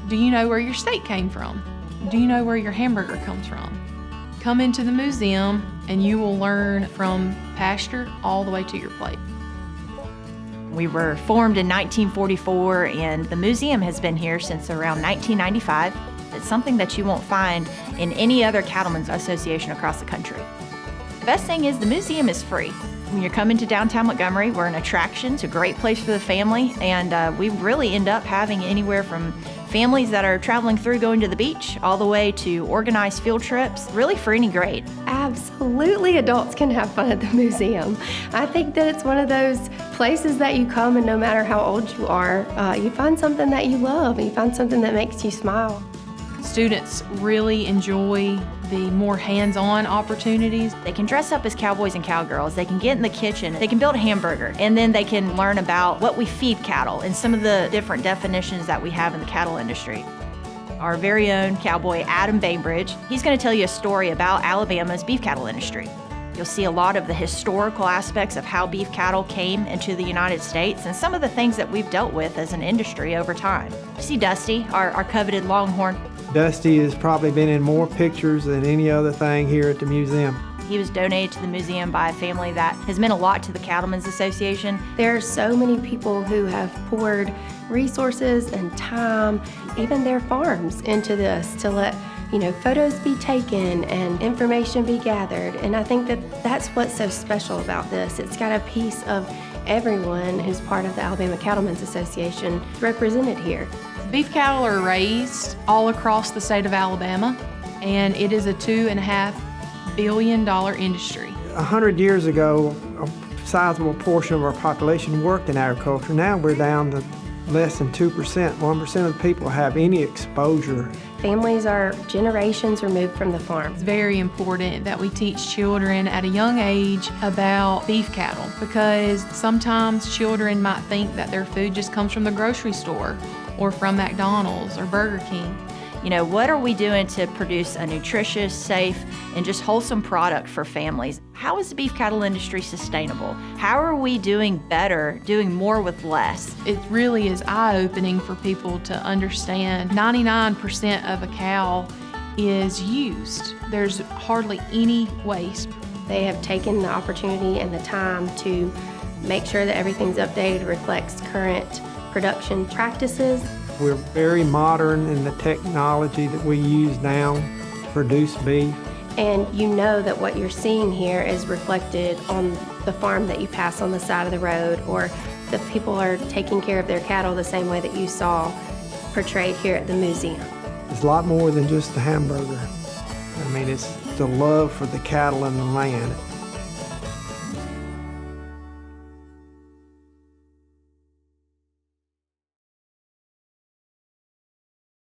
Do you know where your steak came from? Do you know where your hamburger comes from? Come into the museum and you will learn from pasture all the way to your plate. We were formed in 1944, and the museum has been here since around 1995. It's something that you won't find in any other cattlemen's association across the country. The best thing is the museum is free. When you're coming to downtown Montgomery, we're an attraction. It's a great place for the family, and we really end up having anywhere from families that are traveling through going to the beach all the way to organized field trips, really for any grade. Absolutely, adults can have fun at the museum. I think that it's one of those places that you come and no matter how old you are, you find something that you love, you find something that makes you smile. Students really enjoy the more hands-on opportunities. They can dress up as cowboys and cowgirls, they can get in the kitchen, they can build a hamburger, and then they can learn about what we feed cattle and some of the different definitions that we have in the cattle industry. Our very own cowboy, Adam Bainbridge, he's going to tell you a story about Alabama's beef cattle industry. You'll see a lot of the historical aspects of how beef cattle came into the United States and some of the things that we've dealt with as an industry over time. You see Dusty, our coveted longhorn. Dusty has probably been in more pictures than any other thing here at the museum. He was donated to the museum by a family that has meant a lot to the Cattlemen's Association. There are so many people who have poured resources and time, even their farms, into this to let photos be taken and information be gathered. And I think that that's what's so special about this. It's got a piece of everyone who's part of the Alabama Cattlemen's Association represented here. Beef cattle are raised all across the state of Alabama, and it is a $2.5 billion industry. 100 years ago, a sizable portion of our population worked in agriculture. Now we're down to less than 2%. 1% of the people have any exposure. Families are generations removed from the farm. It's very important that we teach children at a young age about beef cattle, because sometimes children might think that their food just comes from the grocery store or from McDonald's or Burger King. What are we doing to produce a nutritious, safe, and just wholesome product for families? How is the beef cattle industry sustainable? How are we doing better, doing more with less? It really is eye-opening for people to understand 99% of a cow is used. There's hardly any waste. They have taken the opportunity and the time to make sure that everything's updated, reflects current production practices. We're very modern in the technology that we use now to produce beef. And you know that what you're seeing here is reflected on the farm that you pass on the side of the road, or the people are taking care of their cattle the same way that you saw portrayed here at the museum. It's a lot more than just the hamburger. It's the love for the cattle and the land.